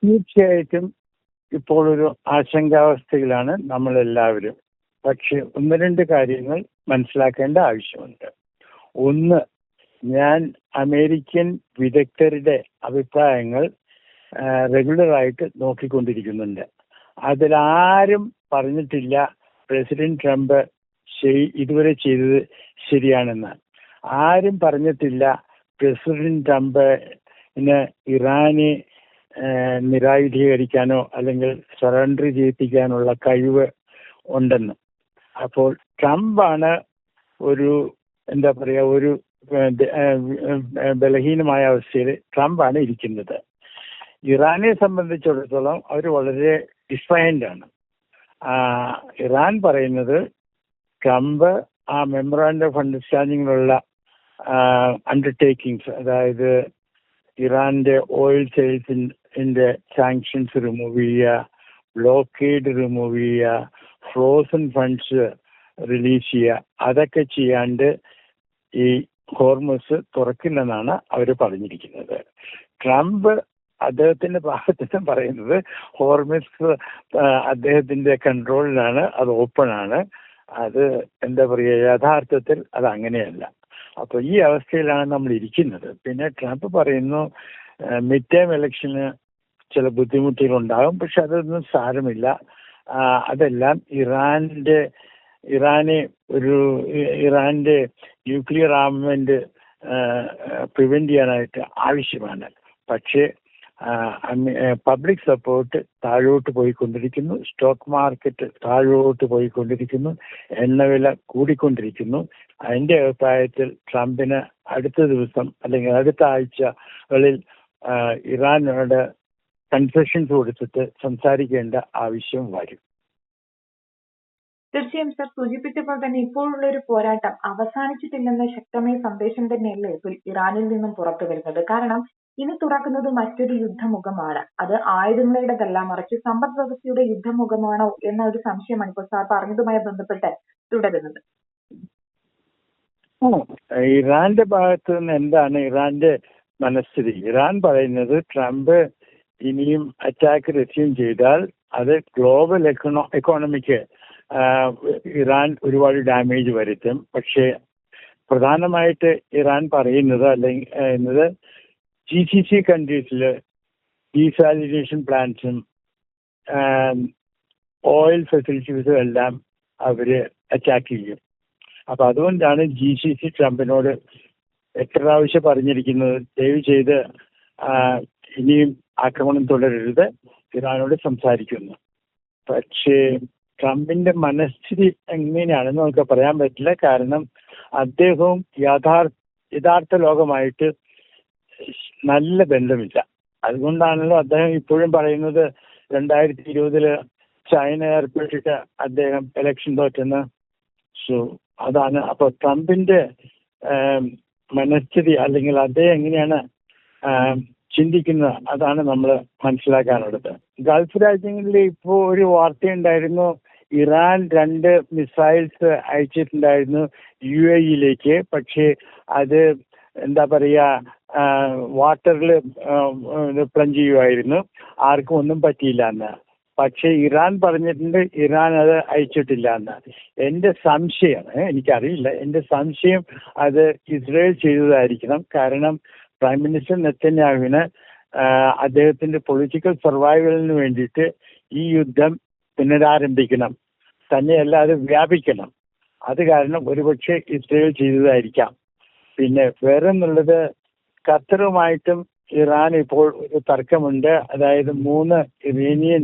തീർച്ചയായിട്ടും ഇപ്പോൾ ഒരു ആശങ്കാവസ്ഥയിലാണ് നമ്മളെല്ലാവരും. പക്ഷെ ഒന്ന് രണ്ട് കാര്യങ്ങൾ മനസ്സിലാക്കേണ്ട ആവശ്യമുണ്ട്. ഒന്ന്, ഞാൻ അമേരിക്കൻ വിദഗ്ധരുടെ അഭിപ്രായങ്ങൾ റെഗുലറായിട്ട് നോക്കിക്കൊണ്ടിരിക്കുന്നുണ്ട്. അതിലാരും പറഞ്ഞിട്ടില്ല പ്രസിഡന്റ് ട്രംപ് ഇതുവരെ ചെയ്തത് ശരിയാണെന്ന്. ആരും പറഞ്ഞിട്ടില്ല പ്രസിഡന്റ് ട്രംപിന് ഇറാനെ നിരായുധീകരിക്കാനോ അല്ലെങ്കിൽ സറണ്ടർ ചെയ്യിപ്പിക്കാനുള്ള കഴിവ് ഉണ്ടെന്ന്. അപ്പോൾ ട്രംപാണ് ഒരു ഒരു ബലഹീനമായ അവസ്ഥയിൽ ട്രംപാണ് ഇരിക്കുന്നത്. ഇറാനെ സംബന്ധിച്ചിടത്തോളം അവർ വളരെ ഡിഫൈൻഡ് ആണ്. ഇറാൻ പറയുന്നത് ട്രംപ് ആ മെമ്മറാണ്ടം ഓഫ് അണ്ടർസ്റ്റാൻഡിങ്ങിലുള്ള അണ്ടർടേക്കിങ്സ്, അതായത് ഇറാന്റെ ഓയിൽ സെയിൽസിന്റെ സാങ്ഷൻസ് റിമൂവ് ചെയ്യുക, ബ്ലോക്കേഡ് റിമൂവ് ചെയ്യുക, ഫ്രോസൺ ഫണ്ട്സ് റിലീസ് ചെയ്യുക, അതൊക്കെ ചെയ്യാണ്ട് ഈ ഹോർമസ് തുറക്കില്ലെന്നാണ് അവർ പറഞ്ഞിരിക്കുന്നത്. ട്രംപ് അദ്ദേഹത്തിന്റെ ഭാഗത്തുനിന്ന് പറയുന്നത് ഹോർമസ് അദ്ദേഹത്തിന്റെ കൺട്രോളിലാണ്, അത് ഓപ്പൺ ആണ്. അത് യഥാർത്ഥത്തിൽ അത് അങ്ങനെയല്ല. അപ്പൊ ഈ അവസ്ഥയിലാണ് നമ്മൾ ഇരിക്കുന്നത്. പിന്നെ ട്രംപ് പറയുന്നു മിഡ് ടേം ഇലക്ഷന് ചില ബുദ്ധിമുട്ടുകൾ ഉണ്ടാകും, പക്ഷെ അതൊന്നും സാരമില്ല. അതെല്ലാം ഇറാന്റെ ന്യൂക്ലിയർ ആർമമെന്റ് പ്രിവെന്റ് ചെയ്യാനായിട്ട് ആവശ്യമാണ്. പക്ഷേ പബ്ലിക് സപ്പോർട്ട് താഴോട്ട് പോയിക്കൊണ്ടിരിക്കുന്നു, സ്റ്റോക്ക് മാർക്കറ്റ് താഴോട്ട് പോയിക്കൊണ്ടിരിക്കുന്നു, എണ്ണവില കൂടിക്കൊണ്ടിരിക്കുന്നു. അതിന്റെ അഭിപ്രായത്തിൽ ട്രംപിന് അടുത്ത ദിവസം അല്ലെങ്കിൽ അടുത്ത ആഴ്ചകളിൽ ഇറാനോട് കൺസെഷൻസ് കൊടുത്തിട്ട് സംസാരിക്കേണ്ട ആവശ്യം വരും. തീർച്ചയായും സർ, സൂചിപ്പിച്ചപ്പോൾ തന്നെ ഇപ്പോഴുള്ള ഒരു പോരാട്ടം അവസാനിച്ചിട്ടില്ലെന്ന ശക്തമായ സന്ദേശം തന്നെയല്ലേ ഇറാനിൽ നിന്നും പുറത്തു വരുന്നത്. കാരണം ഇനി തുറക്കുന്നത് മറ്റൊരു യുദ്ധമുഖമാണ്. അത് ആയുധങ്ങളുടേതല്ല, മറിച്ച് സമ്പദ് വ്യവസ്ഥയുടെ യുദ്ധമുഖമാണോ എന്ന ഒരു സംശയമാണ് ഇപ്പോൾ സാർ പറഞ്ഞതുമായി ബന്ധപ്പെട്ട് തുടരുന്നത്. ഇറാന്റെ ഭാഗത്ത് നിന്ന് എന്താണ് ഇറാന്റെ മനസ്ഥിതി? ഇറാൻ പറയുന്നത് ട്രംപ് ഇനിയും അറ്റാക്ക് റെസ്യൂം ചെയ്താൽ അത് ഗ്ലോബൽ എക്കോണമിക്ക് ഇറാൻ ഒരുപാട് ഡാമേജ് വരുത്തും. പക്ഷേ പ്രധാനമായിട്ട് ഇറാൻ പറയുന്നത് GCC കൺട്രീസിൽ ഡീസാലിനേഷൻ പ്ലാന്റ്സും ഓയിൽ ഫെസിലിറ്റീസും എല്ലാം അവര് അറ്റാക്ക് ചെയ്യും. അപ്പൊ അതുകൊണ്ടാണ് GCC ട്രംപിനോട് എത്ര പ്രാവശ്യം പറഞ്ഞിരിക്കുന്നത്, ദയവ് ചെയ്ത് ഇനിയും ആക്രമണം തുടരരുത്, ഇറാനോട് സംസാരിക്കുന്നു. പക്ഷേ ട്രംപിന്റെ മനസ്ഥിതി എങ്ങനെയാണെന്ന് നമുക്ക് പറയാൻ പറ്റില്ല. കാരണം അദ്ദേഹവും യഥാർത്ഥ ലോകമായിട്ട് നല്ല ബന്ധമില്ല. അതുകൊണ്ടാണല്ലോ അദ്ദേഹം ഇപ്പോഴും പറയുന്നത് 2020 ചൈന ഏർപ്പെട്ടിട്ട് അദ്ദേഹം ഇലക്ഷൻ തോറ്റെന്ന്. സോ അതാണ്. അപ്പൊ ട്രംപിന്റെ മനസ്ഥിതി അല്ലെങ്കിൽ അദ്ദേഹം എങ്ങനെയാണ് ചിന്തിക്കുന്നത്, അതാണ് നമ്മൾ മനസ്സിലാക്കാനുള്ളത്. ഗൾഫ് രാജ്യങ്ങളിൽ ഇപ്പോൾ ഒരു വാർത്തയുണ്ടായിരുന്നു, ഇറാൻ 2 മിസൈൽസ് അയച്ചിട്ടുണ്ടായിരുന്നു UAE-യിലേക്ക്. പക്ഷേ അത് വാട്ടറിൽ പ്ലഞ്ച് ചെയ്യുമായിരുന്നു, ആർക്കും ഒന്നും പറ്റിയില്ല എന്ന്. പക്ഷെ ഇറാൻ പറഞ്ഞിട്ടുണ്ട് ഇറാൻ അത് അയച്ചിട്ടില്ല എന്ന്. എന്റെ സംശയം, എനിക്കറിയില്ല, എന്റെ സംശയം അത് ഇസ്രയേൽ ചെയ്തതായിരിക്കണം. കാരണം പ്രൈം മിനിസ്റ്റർ നെതന്യാഹുവിന് അദ്ദേഹത്തിന്റെ പൊളിറ്റിക്കൽ സർവൈവലിന് വേണ്ടിയിട്ട് ഈ യുദ്ധം പുനരാരംഭിക്കണം, തന്നെയല്ല അത് വ്യാപിക്കണം. അത് കാരണം ഒരുപക്ഷെ ഇസ്രയേൽ ചെയ്തതായിരിക്കാം. പിന്നെ വേറെ എന്നുള്ളത്, ഖത്തറുമായിട്ടും ഇറാൻ ഇപ്പോൾ ഒരു തർക്കമുണ്ട്. അതായത് 3 ഇറാനിയൻ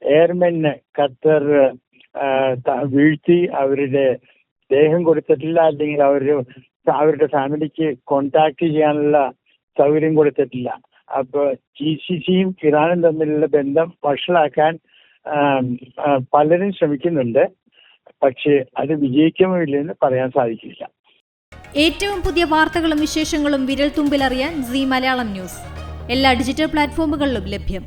എയർമെന് ഖത്തർ വീഴ്ത്തി, അവരുടെ ദേഹം കൊടുത്തിട്ടില്ല, അല്ലെങ്കിൽ അവരുടെ ഫാമിലിക്ക് കോണ്ടാക്ട് ചെയ്യാനുള്ള സൗകര്യം കൊടുത്തിട്ടില്ല. അപ്പൊ GCCയും ഇറാനും തമ്മിലുള്ള ബന്ധം വഷളാക്കാൻ പലരും ശ്രമിക്കുന്നുണ്ട്. പക്ഷെ അത് വിജയിക്കുമോ ഇല്ലെന്ന് പറയാൻ സാധിക്കില്ല. ഏറ്റവും പുതിയ വാർത്തകളും വിശേഷങ്ങളും വിരൽ തുമ്പിലറിയാൻ Zee മലയാളം ന്യൂസ് എല്ലാ ഡിജിറ്റൽ പ്ലാറ്റ്ഫോമുകളിലും ലഭ്യം.